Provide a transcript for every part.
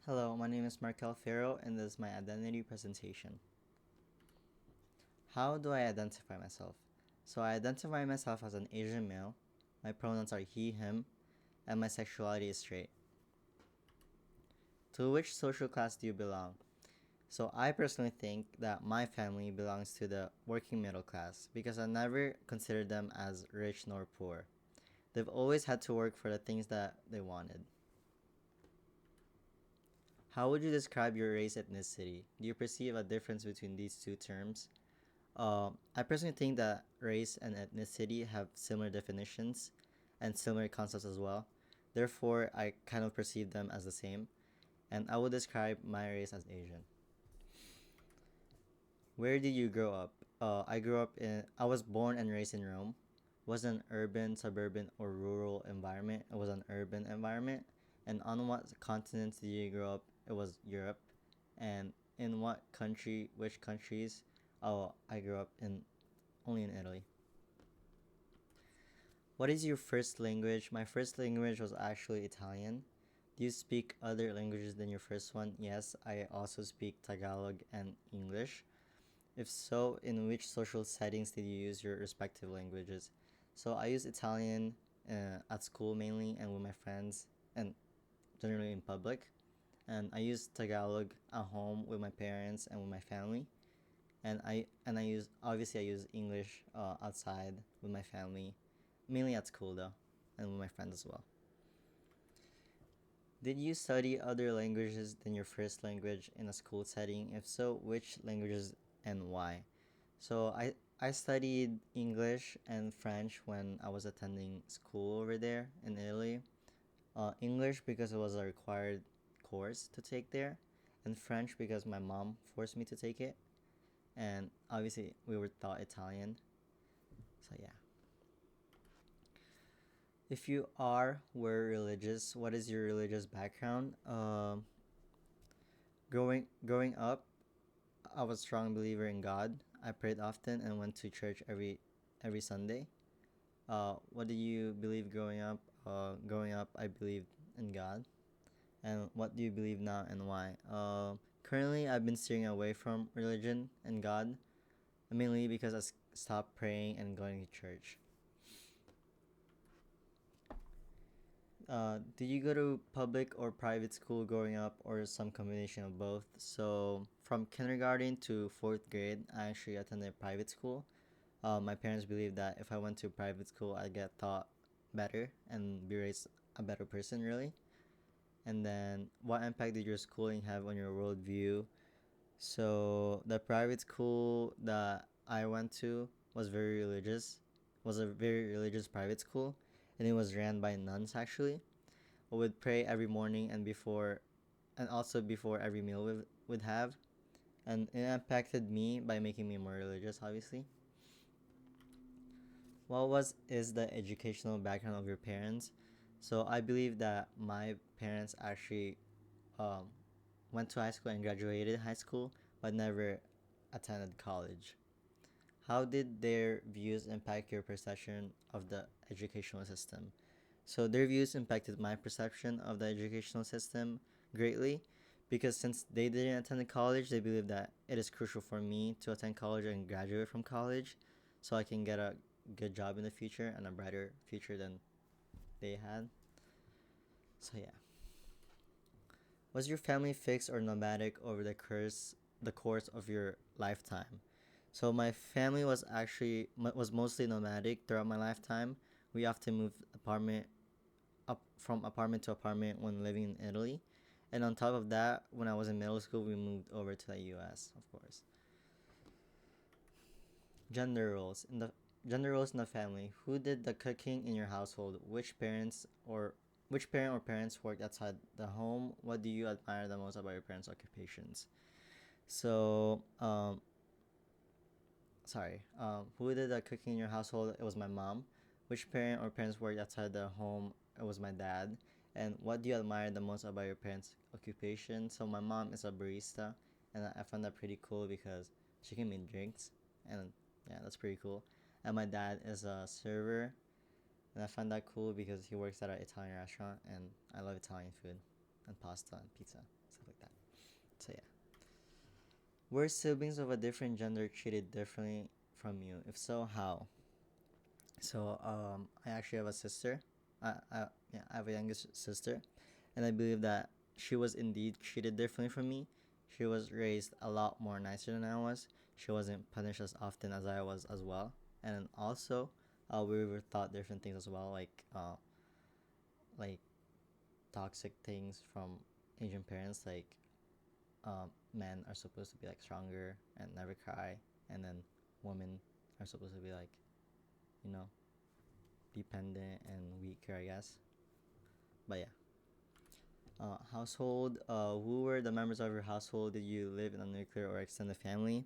Hello, my name is Markel Farol, and this is my identity presentation. How do I identify myself? So I identify myself as an Asian male. My pronouns are he, him, and my sexuality is straight. To which social class do you belong? So I personally think that my family belongs to the working middle class because I never considered them as rich nor poor. They've always had to work for the things that they wanted. How would you describe your race ethnicity? Do you perceive a difference between these two terms? I personally think that race and ethnicity have similar definitions and similar concepts as well. Therefore, I kind of perceive them as the same, and I would describe my race as Asian. Where did you grow up? I was born and raised in Rome. Was an urban, suburban, or rural environment. It was an urban environment. And on what continents did you grow up? It was Europe. And in what country, which countries? Oh, I grew up in only in Italy. What is your first language? My first language was actually Italian. Do you speak other languages than your first one? Yes, I also speak Tagalog and English. If so, in which social settings did you use your respective languages? So I use Italian at school mainly and with my friends and generally in public. And I use Tagalog at home with my parents and with my family. And I use obviously I use English outside with my family, mainly at school though, and with my friends as well. Did you study other languages than your first language in a school setting? If so, which languages and why? So I studied English and French when I was attending school over there in Italy. English because it was a required course to take there, and French because my mom forced me to take it. And obviously, we were taught Italian. So, yeah. If you were religious, what is your religious background? Growing up, I was a strong believer in God. I prayed often and went to church every Sunday. What do you believe growing up? Growing up, I believed in God. And what do you believe now and why? Currently, I've been steering away from religion and God, mainly because I stopped praying and going to church. Did you go to public or private school growing up, or some combination of both? So, from kindergarten to fourth grade, I actually attended private school. My parents believed that if I went to private school, I'd get taught better and be raised a better person, really. And then, what impact did your schooling have on your worldview? So, the private school that I went to was a very religious private school, and it was ran by nuns actually. We would pray every morning and also before every meal we would have. And it impacted me by making me more religious, obviously. Is the educational background of your parents? So I believe that my parents actually um, went to high school and graduated high school, but never attended college. How did their views impact your perception of the educational system? So their views impacted my perception of the educational system greatly because since they didn't attend college, they believe that it is crucial for me to attend college and graduate from college so I can get a good job in the future and a brighter future than they had. So yeah. Was your family fixed or nomadic over the course of your lifetime? So my family was mostly nomadic throughout my lifetime. We often moved apartment up from apartment to apartment when living in Italy. And on top of that, when I was in middle school, we moved over to the US, of course. Gender roles in the Gender roles in the family. Who did the cooking in your household? Which parent or parents worked outside the home? What do you admire the most about your parents' occupations? So, who did the cooking in your household? It was my mom. Which parent or parents worked outside the home? It was my dad. And what do you admire the most about your parents' occupation? So my mom is a barista, and I found that pretty cool because she can make drinks, and yeah, that's pretty cool. And my dad is a server, and I find that cool because he works at an Italian restaurant, and I love Italian food. and pasta and pizza, stuff like that. So yeah. Were siblings of a different gender treated differently from you? If so, how? So I actually have a sister. Yeah, I have a youngest sister, and I believe that she was indeed treated differently from me. She was raised a lot more nicer than I was. She wasn't punished as often as I was as well, and also we were taught different things as well, like toxic things from Asian parents, like men are supposed to be like stronger and never cry, and then women are supposed to be like, you know, dependent and weaker, I guess. But yeah. Household. Who were the members of your household? Did you live in a nuclear or extended family?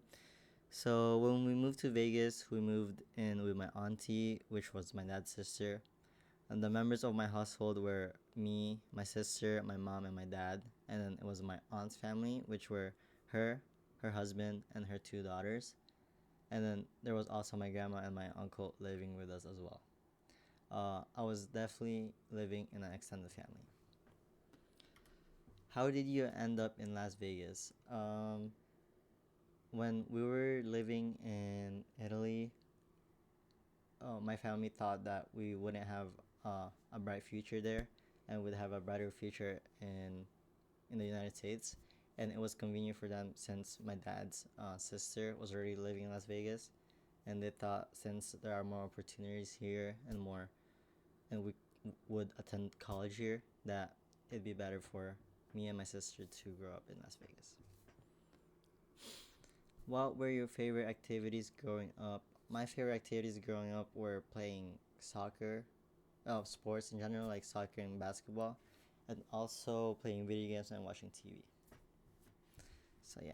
So when we moved to Vegas, we moved in with my auntie, which was my dad's sister. And the members of my household were me, my sister, my mom, and my dad. And then it was my aunt's family, which were her, her husband, and her two daughters. And then there was also my grandma and my uncle living with us as well. I was definitely living in an extended family. How did you end up in Las Vegas? When we were living in Italy, my family thought that we wouldn't have a bright future there, and would have a brighter future in the United States. And it was convenient for them since my dad's sister was already living in Las Vegas, and they thought since there are more opportunities here and more, and we would attend college here, that it'd be better for me and my sister to grow up in Las Vegas. What were your favorite activities growing up? My favorite activities growing up were playing soccer, sports in general, like soccer and basketball, and also playing video games and watching TV. So yeah.